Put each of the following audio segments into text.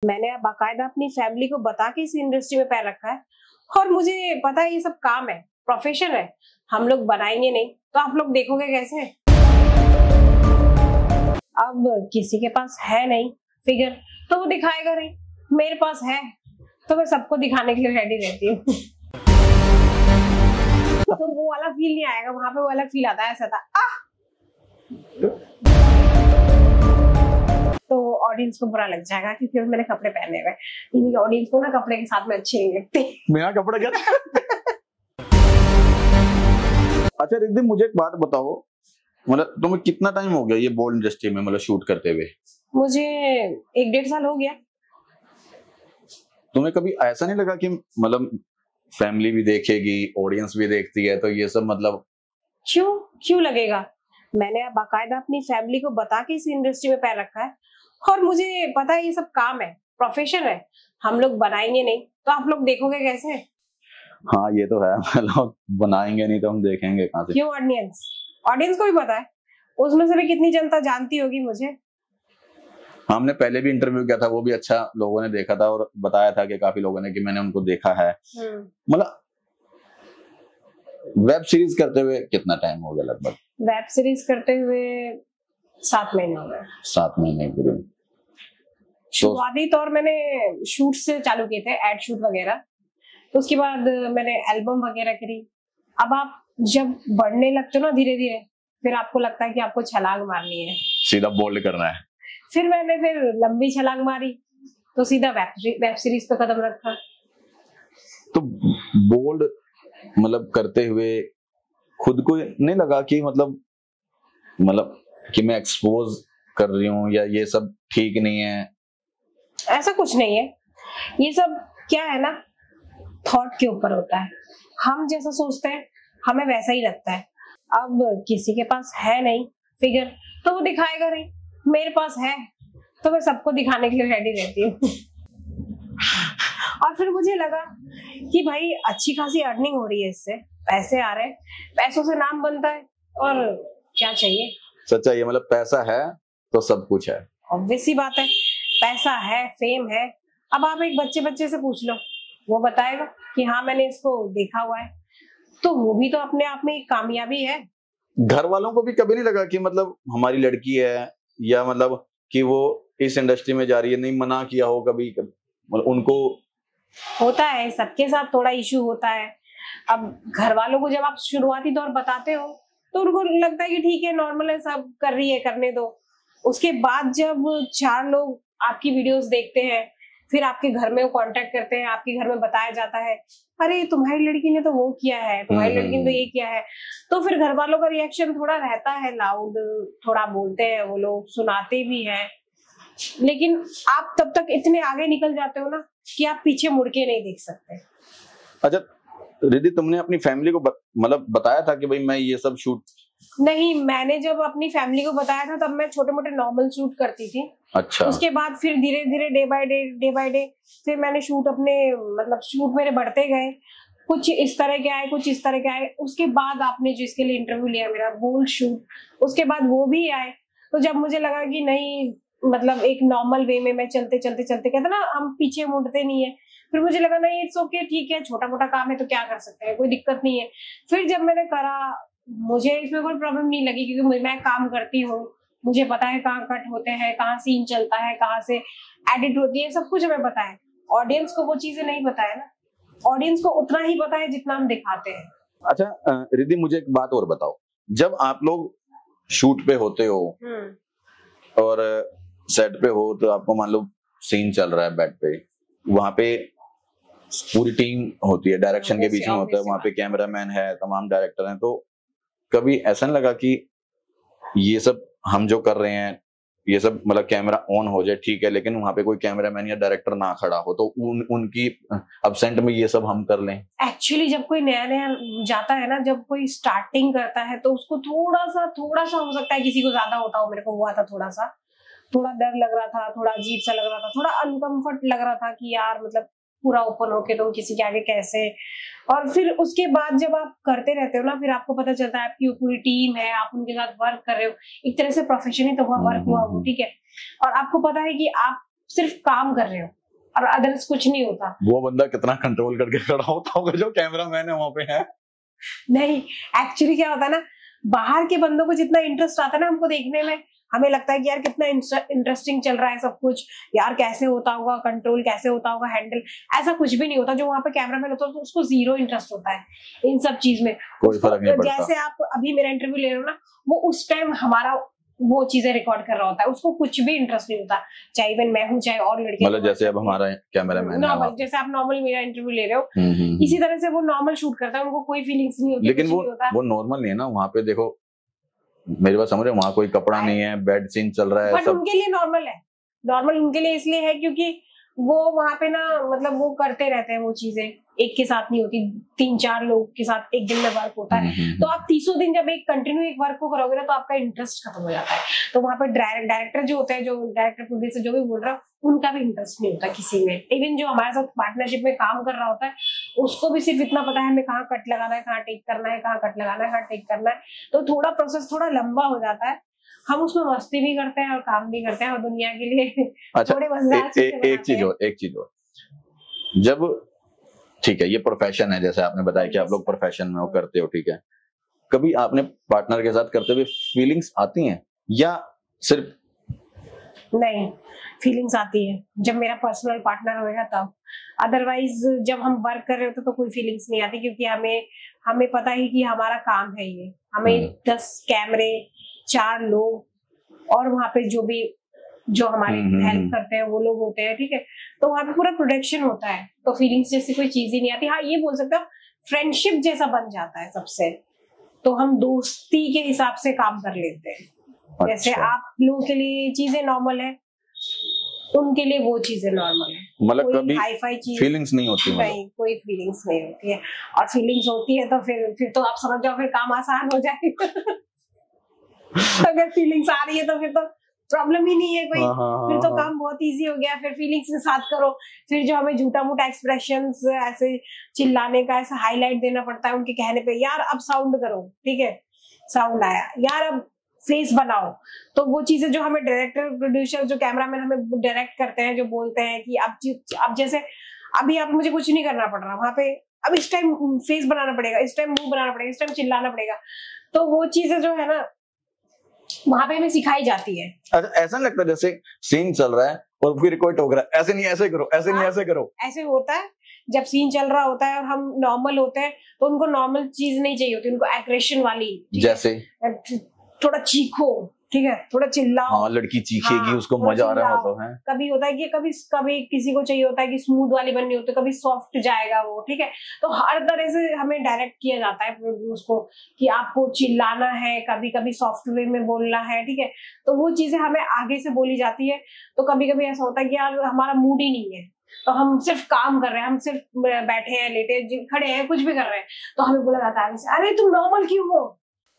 मैंने बाकायदा अपनी फैमिली को बता के इस इंडस्ट्री में पैर रखा है और मुझे पता है ये सब काम है, प्रोफेशन है। हम लोग बनाएंगे नहीं तो आप लोग देखोगे कैसे? अब किसी के पास है नहीं फिगर तो वो दिखाएगा नहीं, मेरे पास है तो मैं सबको दिखाने के लिए रेडी रहती हूँ। तो वो वाला फील नहीं आएगा, वहां पे वो वाला फील आता है, ऐसा था तो ऑडियंस को बुरा लग जाएगा कि फिर मैंने कपड़े पहने हुए। ऑडियंस को ना कपड़े के साथ में अच्छे नहीं लगते। मेरा कपड़ा क्या? अच्छा रिद्धि, मुझे एक बात बताओ, मतलब तुम्हें कितना टाइम हो गया ये बोल्ड इंडस्ट्री में मतलब शूट करते हुए? मुझे 1-1.5 साल हो गया। तुम्हें कभी ऐसा नहीं लगा कि मतलब फैमिली भी देखेगी, ऑडियंस भी देखती है, तो ये सब मतलब क्यों लगेगा? मैंने बाकायदा अपनी फैमिली को बता के इस इंडस्ट्री में पैर रखा है और मुझे पता है ये सब काम है, प्रोफेशन है। हम लोग बनाएंगे नहीं तो आप लोग देखोगे कैसे? हाँ ये तो है, मतलब बनाएंगे नहीं तो हम देखेंगे कहाँ से? क्यों? ऑडियंस को भी पता है, उसमें से भी कितनी जनता जानती होगी मुझे। हमने पहले भी इंटरव्यू किया था, वो भी अच्छा लोगों ने देखा था और बताया था कि काफी लोगों ने कि मैंने उनको देखा है। मतलब वेब सीरीज करते हुए कितना टाइम हो गया लगभग? वेब सीरीज करते हुए 7 महीने हो गए। 7 महीने पूरे। शुरुआती तौर मैंने शूट से चालू किए थे, एड शूट वगैरह, तो उसके बाद मैंने एल्बम वगैरह करी। अब आप जब बढ़ने लगते हो ना धीरे धीरे, फिर आपको लगता है कि आपको छलांग मारनी है, सीधा बोल्ड करना है। फिर मैंने लंबी छलांग मारी तो सीधा वेब सीरीज पे कदम रखा। तो बोल्ड मतलब करते हुए खुद को नहीं लगा कि मतलब कि मैं एक्सपोज कर रही हूँ या ये सब ठीक नहीं है? ऐसा कुछ नहीं है, ये सब क्या है ना, थॉट के ऊपर होता है। हम जैसा सोचते हैं हमें वैसा ही लगता है। अब किसी के पास है नहीं फिगर तो वो दिखाएगा नहीं, मेरे पास है तो मैं सबको दिखाने के लिए रेडी रहती हूँ। और फिर मुझे लगा कि भाई अच्छी खासी अर्निंग हो रही है, इससे पैसे आ रहे हैं, पैसों से नाम बनता है और क्या चाहिए? सच्चा ये मतलब पैसा है तो सब कुछ है। ऑब्वियस सी बात है, पैसा है, फेम है। अब आप एक बच्चे से पूछ लो, वो बताएगा कि हाँ मैंने इसको देखा हुआ है, तो वो भी तो अपने आप में एक कामयाबी है। घर वालों को भी कभी नहीं लगा कि मतलब हमारी लड़की है या मतलब कि वो इस इंडस्ट्री में जा रही है, नहीं मना किया हो कभी? मतलब उनको होता है, सबके साथ थोड़ा इशू होता है। अब घर वालों को जब आप शुरुआती दौर बताते हो तो उनको लगता है कि ठीक है, नॉर्मल है, सब कर रही है, करने दो। उसके बाद जब 4 लोग आपकी वीडियोस देखते हैं, फिर आपके घर में वो कांटेक्ट करते हैं, आपके घर में बताया जाता है अरे तुम्हारी लड़की ने तो वो किया है, तुम्हारी लड़की ने तो ये किया है, तो फिर घर वालों का रिएक्शन थोड़ा रहता है, लाउड थोड़ा बोलते हैं, वो लोग सुनाते भी हैं। लेकिन आप तब तक इतने आगे निकल जाते हो ना कि आप पीछे मुड़ के नहीं देख सकते। अच्छा रिद्धि, तुमने अपनी फैमिली को मतलब बताया था कि भाई मैं ये सब शूट? नहीं, मैंने जब अपनी फैमिली को बताया था तब मैं छोटे मोटे नॉर्मल शूट करती थी। अच्छा। उसके बाद फिर धीरे धीरे डे बाय डे फिर मैंने शूट अपने मतलब शूट मेरे बढ़ते गए, कुछ इस तरह के आए, कुछ इस तरह के आए। उसके बाद आपने जिसके लिए इंटरव्यू लिया मेरा बोल्ड शूट, उसके बाद वो भी आए। तो जब मुझे लगा कि नहीं, मतलब एक नॉर्मल वे में मैं चलते कहते ना हम पीछे मुड़ते नहीं है, फिर मुझे लगा नहीं इट्स ओके, ठीक है, छोटा मोटा काम है तो क्या कर सकते हैं, कोई दिक्कत नहीं है। फिर जब मैंने करा मुझे इसमें कोई प्रॉब्लम नहीं लगी, क्योंकि मैं काम करती हूँ, मुझे पता है कहाँ कट होते हैं, कहाँ सीन चलता है, कहाँ से एडिट होती है, सब कुछ हमें पता है। ऑडियंस को वो चीजें नहीं पता है ना, ऑडियंस को उतना ही पता है जितना हम दिखाते हैं। अच्छा रिद्धि, मुझे एक बात और बताओ, जब आप लोग शूट पे होते हो और सेट पे हो तो आपको मान लो सीन चल रहा है बेड पे, वहां पे पूरी टीम होती है, डायरेक्शन के बीच में होता है, वहां पे कैमरामैन है, तमाम डायरेक्टर हैं, तो कभी ऐसा नहीं लगा कि ये सब हम जो कर रहे हैं ये सब मतलब कैमरा ऑन हो जाए ठीक है, लेकिन वहां पे कोई कैमरामैन या डायरेक्टर ना खड़ा हो तो उनकी अब्सेंट में ये सब हम कर लें? एक्चुअली जब कोई नया जाता है ना, जब कोई स्टार्टिंग करता है तो उसको थोड़ा सा हो सकता है, किसी को ज्यादा होता हो, मेरे को हुआ था, थोड़ा डर लग रहा था, थोड़ा अजीब सा लग रहा था, थोड़ा अनकंफर्ट लग रहा था कि यार मतलब पूरा ओपन होके तुम किसी के आगे कैसे। और फिर उसके बाद जब आप करते रहते हो ना, फिर आपको पता चलता है आपकी पूरी टीम है, आप उनके साथ वर्क कर रहे हो, एक तरह से प्रोफेशन ही तो हुआ, वर्क हुआ वो, ठीक है। और आपको पता है कि आप सिर्फ काम कर रहे हो, और अदर्स कुछ नहीं होता। वो बंदा कितना कंट्रोल करके खड़ा होता होगा जो कैमरा मैन है वहां पे है। नहीं, एक्चुअली क्या होता है ना, बाहर के बंदों को जितना इंटरेस्ट आता है ना हमको देखने में, हमें लगता है कि यार कितना इंटरेस्टिंग चल रहा है सब कुछ, यार कैसे होता होगा कंट्रोल, कैसे होता होगा हैंडल। ऐसा कुछ भी नहीं होता। जो वहां पे कैमरामैन होता है तो उसको जीरो इंटरेस्ट होता है इन सब चीज में। कोई फर्क नहीं पड़ता। जैसे आप अभी मेरा इंटरव्यू ले रहे हो ना, वो उस टाइम हमारा वो चीजें रिकॉर्ड कर रहा होता है, उसको कुछ भी इंटरेस्ट नहीं होता, चाहे इवन मैं हूँ चाहे और लड़के। मतलब जैसे अब हमारा कैमरामैन नॉर्मल, जैसे आप नॉर्मल मेरा इंटरव्यू ले रहे हो, इसी तरह से वो नॉर्मल शूट करता है, उनको कोई फीलिंग्स नहीं होती। लेकिन वो नॉर्मल नहीं है ना, वहाँ पे देखो मेरी बात समझ रहे हो, वहाँ कोई कपड़ा नहीं है, बेड सीन चल रहा है, बट उनके लिए नॉर्मल है। नॉर्मल उनके लिए इसलिए है क्योंकि वो वहां पे ना, मतलब वो करते रहते हैं वो चीजें, एक के साथ नहीं होती, 3-4 लोग के साथ एक दिन में वर्क होता है। तो आप 30 दिन जब एक कंटिन्यू एक वर्क को करोगे ना, तो आपका इंटरेस्ट खत्म हो जाता है। तो वहां पे डायरेक्टर जो होते हैं, जो डायरेक्टर प्रोड्यूसर जो भी बोल रहा है, उनका भी इंटरेस्ट नहीं होता किसी में। इवन जो हमारे साथ पार्टनरशिप में काम कर रहा होता है, उसको भी सिर्फ इतना पता है हमें कहाँ कट लगाना है, कहाँ टेक करना है, कहाँ कट लगाना है, कहाँ टेक करना है। तो थोड़ा प्रोसेस थोड़ा लंबा हो जाता है। हम उसमें मस्ती भी करते हैं और काम भी करते हैं, और दुनिया के लिए अच्छा, थोड़े मजेदार एक चीज और जब ठीक है ये प्रोफेशन है, जैसे आपने बताया कि आप लोग प्रोफेशन में वो करते हो, ठीक है, कभी आपने पार्टनर के साथ करते हुए फीलिंग्स आती हैं या सिर्फ? नहीं, फीलिंग्स आती है जब मेरा पर्सनल पार्टनर होगा तब। अदरवाइज जब हम वर्क कर रहे होते तो कोई फीलिंग्स नहीं आती, क्योंकि हमें पता ही कि हमारा काम है ये। हमें 10 कैमरे, 4 लोग और वहां पे जो हमारी हेल्प करते हैं वो लोग होते हैं, ठीक है। तो वहां पे पूरा प्रोडक्शन होता है, तो फीलिंग्स जैसी कोई चीज ही नहीं आती। हाँ, ये बोल सकते हो फ्रेंडशिप जैसा बन जाता है सबसे, तो हम दोस्ती के हिसाब से काम कर लेते हैं। अच्छा। जैसे आप लोगों के लिए चीजें नॉर्मल है, उनके लिए वो चीजें नॉर्मल है। मतलब कभी हाई-फाई चीज फीलिंग्स नहीं होती? नहीं, कोई फीलिंग्स नहीं होती है। और फीलिंग्स होती है तो फिर तो आप समझ जाओ, फिर काम आसान हो जाएगा। अगर फीलिंग्स आ रही है तो फिर तो प्रॉब्लम ही नहीं है कोई। फिर तो काम बहुत इजी हो गया। फिर फीलिंग्स के साथ करो, फिर जो हमें झूठा मूठा एक्सप्रेशंस, ऐसे चिल्लाने का, ऐसा हाईलाइट देना पड़ता है उनके कहने पे, यार अब साउंड करो, ठीक है, साउंड आया, यार अब फेस बनाओ। तो वो चीजें जो हमें डायरेक्टर, प्रोड्यूसर, जो कैमरामैन हमें डायरेक्ट करते हैं, जो बोलते हैं कि अब जैसे अभी आप मुझे कुछ नहीं करना पड़ रहा वहां पे, अब इस टाइम फेस बनाना पड़ेगा, इस टाइम मुंह बनाना पड़ेगा, इस टाइम चिल्लाना पड़ेगा। तो वो चीजें जो है ना वहां पे हमें सिखाई जाती है। अच्छा, ऐसा लगता है जैसे सीन चल रहा है और फिर कोई टोक रहा है, ऐसे नहीं ऐसे करो, ऐसे नहीं ऐसे करो। ऐसे होता है जब सीन चल रहा होता है और हम नॉर्मल होते हैं, तो उनको नॉर्मल चीज नहीं चाहिए होती, उनको एग्रेशन वाली, जैसे थोड़ा चीखो, ठीक है, थोड़ा चिल्लाओ। हाँ, लड़की चीखेगी, उसको मजा आ रहा होता है। कभी होता है कि कभी किसी को चाहिए होता है कि स्मूथ वाली बननी होती है, कभी सॉफ्ट जाएगा वो, ठीक है। तो हर तरह से हमें डायरेक्ट किया जाता है प्रोड्यूस को कि आपको चिल्लाना है, कभी कभी सॉफ्ट वे में बोलना है, ठीक है। तो वो चीजें हमें आगे से बोली जाती है। तो कभी कभी ऐसा होता है कि यार हमारा मूड ही नहीं है, तो हम सिर्फ काम कर रहे हैं, हम सिर्फ बैठे हैं, लेटे, खड़े हैं, कुछ भी कर रहे हैं, तो हमें बोला जाता है अरे तुम नॉर्मल क्यों हो,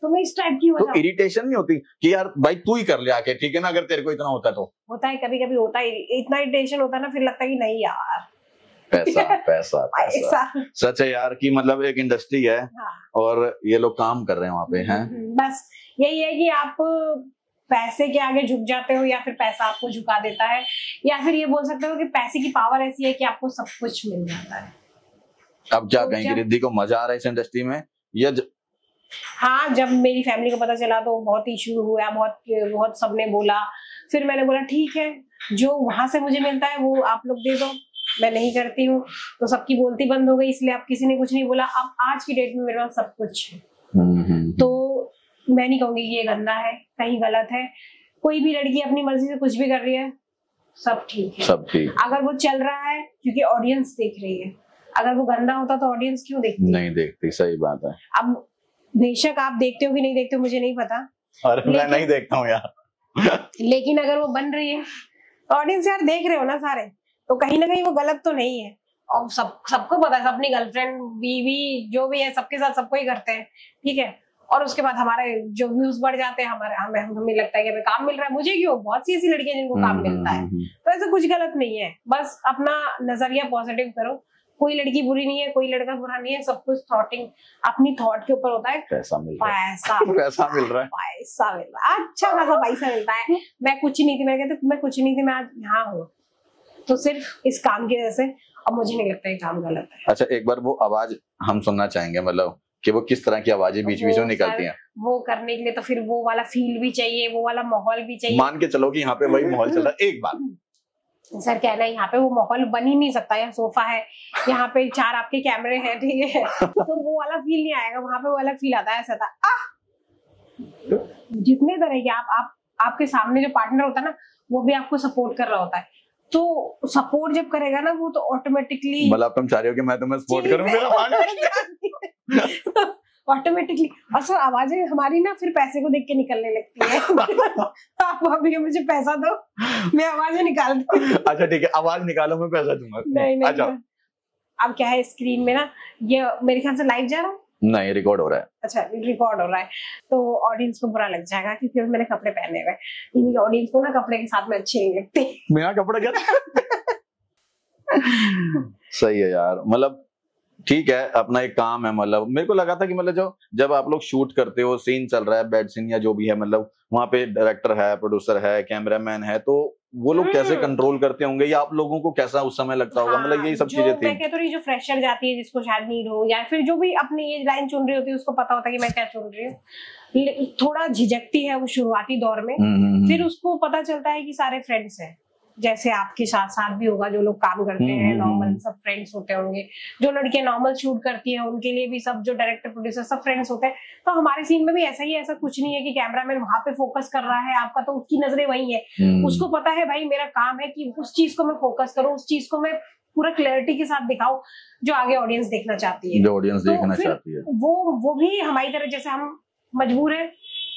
तुम्हें इस टाइप की हो जाओ। तो इरिटेशन नहीं होती कि यार भाई तू ही कर ले आके, ठीक है ना, अगर तेरे को इतना होता है तो? होता है, कभी कभी होता है, इतना इरिटेशन होता है ना, फिर लगता है कि नहीं यार, पैसा पैसा पैसा। सच है यार कि मतलब एक इंडस्ट्री है। हाँ। और ये लोग काम कर रहे हैं वहां पे हैं। बस यही है कि आप पैसे के आगे झुक जाते हो, या फिर पैसा आपको झुका देता है, या फिर ये बोल सकते हो कि पैसे की पावर ऐसी है कि आपको सब कुछ मिल जाता है। अब क्या कहेंगे, रिद्धि को मजा आ रहा है इस इंडस्ट्री में या? हाँ, जब मेरी फैमिली को पता चला तो बहुत इशू हुआ, बहुत सबने बोला। फिर मैंने बोला ठीक है, जो वहां से मुझे मिलता है वो आप लोग दे दो, मैं नहीं करती हूँ। तो सबकी बोलती बंद हो गई, इसलिए अब किसी ने कुछ नहीं बोला। अब आज की डेट में मेरे पास सब कुछ है। तो मैं नहीं कहूंगी कि ये गंदा है, कहीं गलत है। कोई भी लड़की अपनी मर्जी से कुछ भी कर रही है, सब ठीक है, सब ठीक। अगर वो चल रहा है क्योंकि ऑडियंस देख रही है, अगर वो गंदा होता तो ऑडियंस क्यों देखती? नहीं देखती, सही बात है। अब बेशक आप देखते हो कि नहीं देखते हो मुझे नहीं पता, अरे मैं नहीं देखता हूँ यार। लेकिन अगर वो बन रही है तो ऑडियंस यार देख रहे हो ना सारे, तो कहीं ना कहीं वो गलत तो नहीं है। और सबको पता है, अपनी गर्लफ्रेंड, बीवी, जो भी है, सबके साथ सबको ही करते हैं, ठीक है। और उसके बाद हमारे जो व्यूज बढ़ जाते हैं, हमें लगता है कि हमें काम मिल रहा है। मुझे क्यों, बहुत सी ऐसी लड़कियां जिनको काम मिलता है। तो ऐसा कुछ गलत नहीं है, बस अपना नजरिया पॉजिटिव करो। कोई लड़की बुरी नहीं है, कोई लड़का बुरा नहीं है, सब कुछ थॉटिंग अपनी थॉट के ऊपर होता है। पैसा मिल रहा है, पैसा मिल रहा है, अच्छा खासा पैसा मिलता है। मैं कुछ नहीं थी, मैं कहती मैं कुछ नहीं थी, मैं आज यहाँ हूँ, तो सिर्फ इस काम की वजह से अब मुझे नहीं लगता ये काम गलत है। अच्छा, एक बार वो आवाज हम सुनना चाहेंगे, मतलब कि वो किस तरह की आवाजें बीच बीच में निकलती हैं। वो करने के लिए तो फिर वो वाला फील भी चाहिए, वो वाला माहौल भी चाहिए। मान के चलो कि यहाँ पे वही माहौल चल रहा है, एक बार सर कहना है यहाँ पे वो माहौल बन ही नहीं सकता, यहाँ सोफा है, यहाँ पे 4 आपके कैमरे हैं, ठीक है, तो वो वाला फील नहीं आएगा। वहां पे वो अलग फील आता है, ऐसा था जितने तरह के आपके सामने जो पार्टनर होता है ना, वो भी आपको सपोर्ट कर रहा होता है, तो सपोर्ट जब करेगा ना वो, तो ऑटोमेटिकली, मतलब तुम चाह रहे हो कि मैं तुम्हें सपोर्ट करूं, ऑटोमेटिकली। और सर आवाजें हमारी ना फिर पैसे को देख के निकलने लगती है। आप अभी मुझे पैसा दो, मैं आवाजें निकालती हूँ। अच्छा ठीक है, आवाज निकालो, मैं पैसा दूंगा। नहीं अच्छा, अब क्या है, स्क्रीन में ना ये मेरे ख्याल से लाइव जा रहा है, नहीं रिकॉर्ड हो रहा है। अच्छा, रिकॉर्ड हो रहा है, तो ऑडियंस को बुरा लग जाएगा क्योंकि मैंने कपड़े पहने हुए। ऑडियंस को ना कपड़े के साथ में अच्छे नहीं लगते। मेरा कपड़ा क्या? सही है यार, मतलब ठीक है, अपना एक काम है। मतलब मेरे को लगा था कि मतलब जब आप लोग शूट करते हो, सीन चल रहा है, बेड सीन या जो भी है, मतलब वहां पे डायरेक्टर है, प्रोड्यूसर है, कैमरामैन है, तो वो लोग कैसे कंट्रोल करते होंगे, या आप लोगों को कैसा उस समय लगता होगा? मतलब यही सब चीजें थी। मैं कहती हूँ, जो फ्रेशर जाती है, जिसको शायद नीड हो, या फिर जो भी अपनी ये लाइन चुन रही होती है, उसको पता होता है कि मैं क्या चुन रही हूँ, थोड़ा झिझकती है वो शुरुआती दौर में। फिर उसको पता चलता है कि सारे फ्रेंड्स हैं, जैसे आपके साथ साथ भी होगा, जो लोग काम करते हैं नॉर्मल, सब फ्रेंड्स होते होंगे। जो लड़कियां नॉर्मल शूट करती हैं, उनके लिए भी सब जो डायरेक्टर प्रोड्यूसर सब फ्रेंड्स होते हैं। तो हमारे सीन में भी ऐसा ही है, ऐसा कुछ नहीं है कि कैमरामैन वहां पे फोकस कर रहा है आपका, तो उसकी नजरें वही है। उसको पता है भाई मेरा काम है कि उस चीज को मैं फोकस करूँ, उस चीज को मैं पूरा क्लैरिटी के साथ दिखाऊं जो आगे ऑडियंस देखना चाहती है, जो ऑडियंस देखना चाहती है। वो भी हमारी तरह, जैसे हम मजबूर है,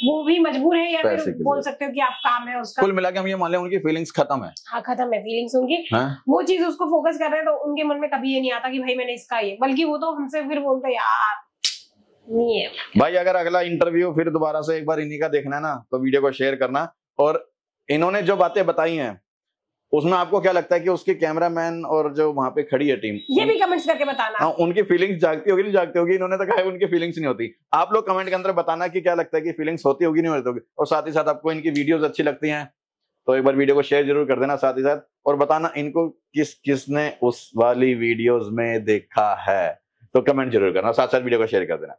वो भी मजबूर है, या फिर बोल सकते हो कि आप काम है उसका। कुल मिला के हम ये मान लें उनकी फीलिंग्स खत्म है। हाँ, खत्म है फीलिंग्स उनकी। वो चीज उसको फोकस कर रहे हैं, तो उनके मन में कभी ये नहीं आता कि भाई मैंने इसका ये, बल्कि वो तो हमसे फिर बोलते हैं यार नहीं है भाई। अगर अगला इंटरव्यू फिर दोबारा से एक बार इन्हीं का देखना है ना, तो वीडियो को शेयर करना। और इन्होंने जो बातें बताई हैं उसमें आपको क्या लगता है कि उसके कैमरामैन और जो वहां पे खड़ी है टीम, ये भी कमेंट्स करके बताना। हाँ, उनकी फीलिंग्स जागती होगी नहीं जागती होगी? इन्होंने तो कहा है उनकी फीलिंग्स नहीं होती। आप लोग कमेंट के अंदर बताना कि क्या लगता है कि फीलिंग्स होती होगी नहीं होती होगी। और साथ ही साथ आपको इनकी वीडियोस अच्छी लगती हैं तो एक बार वीडियो को शेयर जरूर कर देना साथ ही साथ, और बताना इनको किसने उस वाली वीडियोस में देखा है, तो कमेंट जरूर करना, साथ साथ वीडियो को शेयर कर देना।